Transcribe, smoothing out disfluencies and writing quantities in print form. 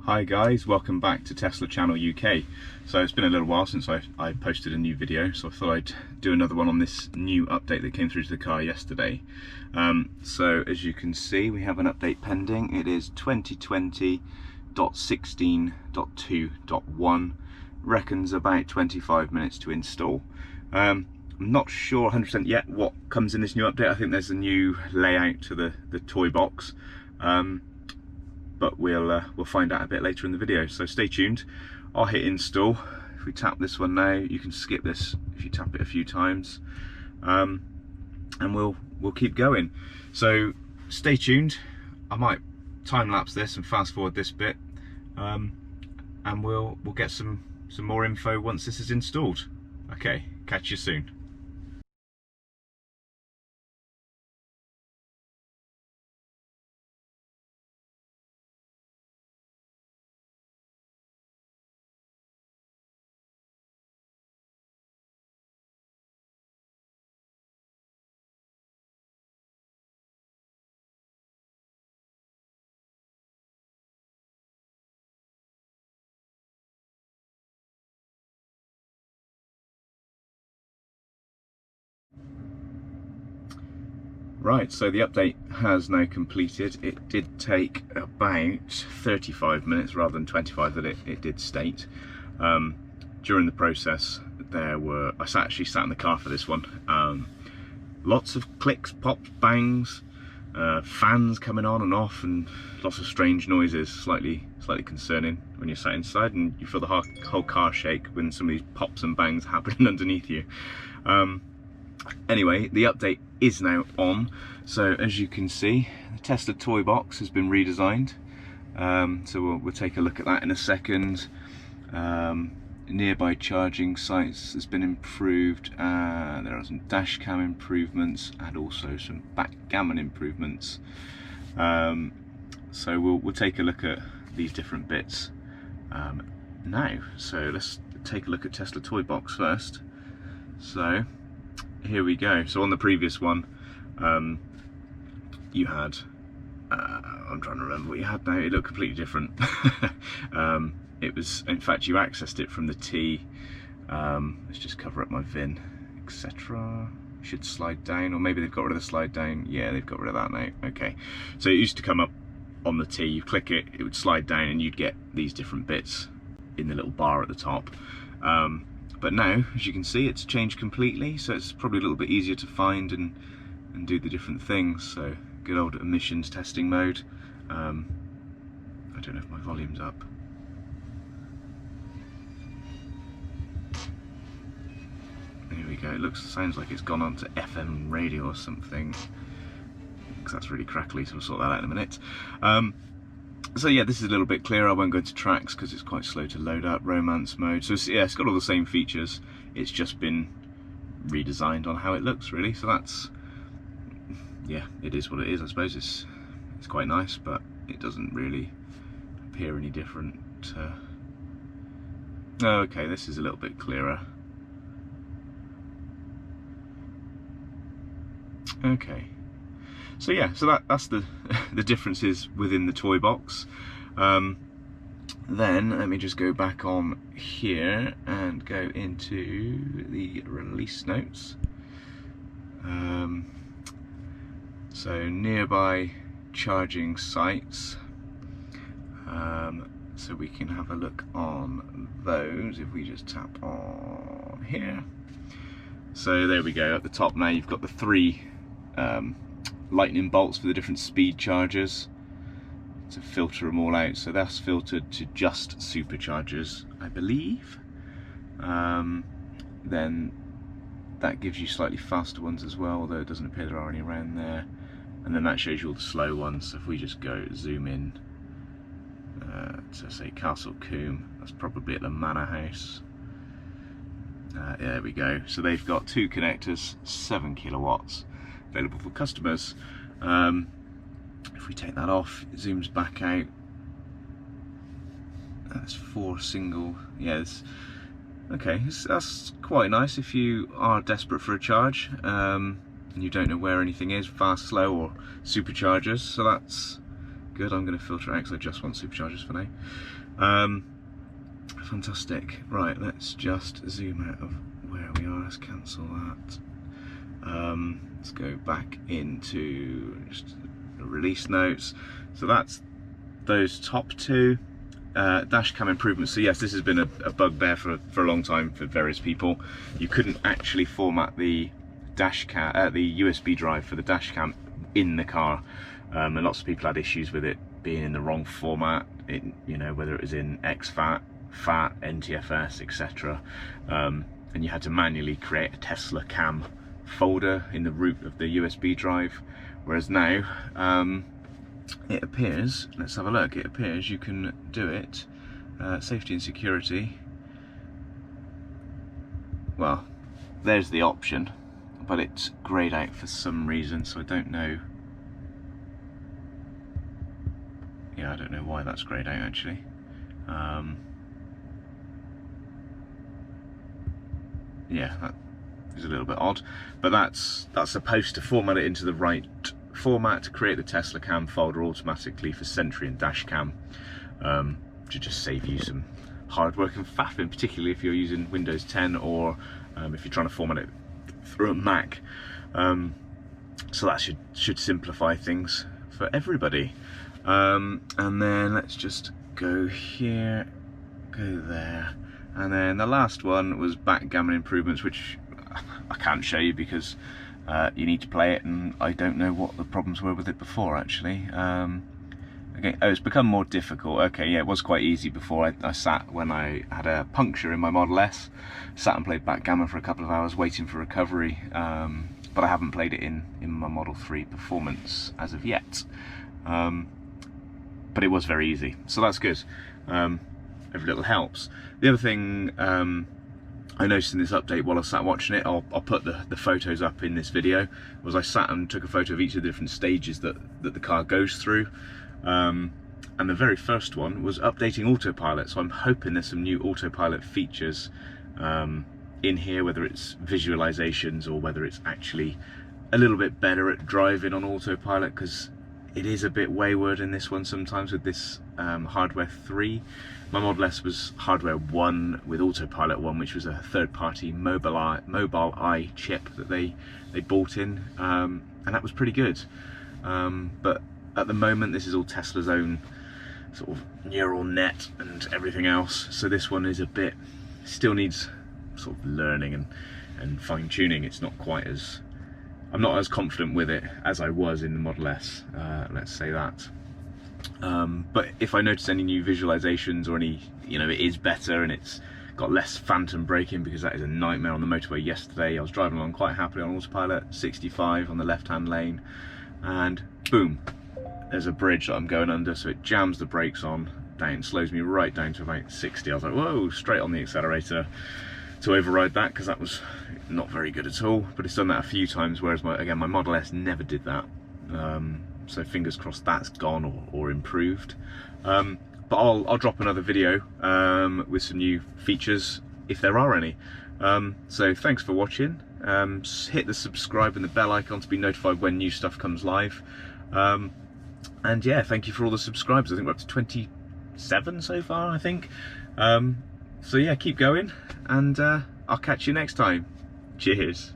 Hi guys, welcome back to Tesla Channel UK. So it's been a little while since I posted a new video, so I thought I'd do another one on this new update that came through to the car yesterday. So as you can see, we have an update pending. It is 2020.16.2.1, reckons about 25 minutes to install. I'm not sure 100% yet what comes in this new update. I think there's a new layout to the toy box. But we'll find out a bit later in the video, so stay tuned. I'll hit install. If we tap this one now, you can skip this if you tap it a few times, and we'll keep going. So stay tuned. I might time lapse this and fast forward this bit, and we'll get some more info once this is installed. Okay, catch you soon. Right, so the update has now completed. It did take about 35 minutes rather than 25 that it did state. During the process, I actually sat in the car for this one. Lots of clicks, pops, bangs, fans coming on and off, and lots of strange noises. Slightly concerning when you're sat inside and you feel the whole car shake when some of these pops and bangs happening underneath you. Anyway, the update is now on. So as you can see, the Tesla toy box has been redesigned. So we'll take a look at that in a second. Nearby charging sites has been improved. There are some dash cam improvements and also some backgammon improvements. So we'll take a look at these different bits now. So let's take a look at Tesla toy box first. So here we go. So on the previous one, you had, I'm trying to remember what you had now, it looked completely different. It was, in fact, you accessed it from the T. Let's just cover up my VIN, etc. Should slide down, or maybe they've got rid of the slide down. Yeah, they've got rid of that now. Okay, so it used to come up on the T, you click it, it would slide down and you'd get these different bits in the little bar at the top. But now, as you can see, it's changed completely, so it's probably a little bit easier to find and do the different things. So good old emissions testing mode. I don't know if my volume's up. There we go. It sounds like it's gone on to FM radio or something, because that's really crackly, so we'll sort that out in a minute. So yeah, this is a little bit clearer. I won't go into tracks because it's quite slow to load up. Romance mode. So yeah, it's got all the same features. It's just been redesigned on how it looks, really. So that's, yeah, it is what it is. I suppose it's quite nice, but it doesn't really appear any different. Oh, okay, this is a little bit clearer. Okay. So yeah, so that's the differences within the toy box. Then let me just go back on here and go into the release notes. So nearby charging sites. So we can have a look on those if we just tap on here. So there we go. At the top now, you've got the three lightning bolts for the different speed chargers to filter them all out. So that's filtered to just superchargers, I believe. Then that gives you slightly faster ones as well, although it doesn't appear there are any around there. And then that shows you all the slow ones. So if we just go zoom in to say Castle Combe, that's probably at the Manor House. Yeah, there we go. So they've got two connectors, 7 kilowatts. Available for customers. If we take that off, it zooms back out. That's 4 single. Yeah, okay. That's quite nice if you are desperate for a charge and you don't know where anything is, fast, slow, or superchargers. So good. I'm going to filter it out because I just want superchargers for now. Fantastic. Right, let's just zoom out of where we are. Let's cancel that. Let's go back into just the release notes. So that's those top two. Dash cam improvements. So yes, this has been a bugbear for a long time for various people. You couldn't actually format the dash cam, the USB drive for the dash cam in the car, and lots of people had issues with it being in the wrong format. You know, whether it was in exFAT, FAT, NTFS, etc. And you had to manually create a Tesla cam folder in the root of the USB drive. Whereas now, it appears, let's have a look, it appears you can do it, safety and security, well, there's the option, but it's greyed out for some reason, so I don't know, yeah, I don't know why that's greyed out actually. Yeah, that is a little bit odd, but that's supposed to format it into the right format to create the Tesla cam folder automatically for Sentry and dash cam, to just save you some hard work and faffing, particularly if you're using Windows 10 or if you're trying to format it through a Mac. So that should simplify things for everybody. And then let's just go here, go there, and then the last one was backgammon improvements, which I can't show you because you need to play it, and I don't know what the problems were with it before actually. Okay, oh, it's become more difficult. Okay, yeah, it was quite easy before. I sat, when I had a puncture in my Model S, sat and played backgammon for a couple of hours waiting for recovery, but I haven't played it in my Model 3 Performance as of yet. But it was very easy, so that's good. Every little helps. The other thing I noticed in this update while I sat watching it, I'll put the photos up in this video, was I sat and took a photo of each of the different stages that the car goes through. And the very first one was updating autopilot, so I'm hoping there's some new autopilot features in here, whether it's visualizations or whether it's actually a little bit better at driving on autopilot, because it is a bit wayward in this one sometimes with this hardware 3. My Model S was hardware 1 with autopilot 1, which was a third-party mobile eye chip that they bought in, and that was pretty good. But at the moment, this is all Tesla's own sort of neural net and everything else, so this one is a bit, still needs sort of learning and fine-tuning. It's not quite as, I'm not as confident with it as I was in the Model S, let's say that. But if I notice any new visualizations or any, you know, it is better and it's got less phantom braking, because that is a nightmare on the motorway yesterday. I was driving along quite happily on autopilot, 65 on the left-hand lane, and boom, there's a bridge that I'm going under, so it jams the brakes on, down, slows me right down to about 60. I was like, whoa, straight on the accelerator to override that, because that was not very good at all. But it's done that a few times, whereas my Model S never did that. So fingers crossed that's gone or improved. But I'll drop another video with some new features, if there are any. So thanks for watching. Hit the subscribe and the bell icon to be notified when new stuff comes live. And yeah, thank you for all the subscribers. I think we're up to 27 so far, I think. So yeah, keep going, and I'll catch you next time. Cheers.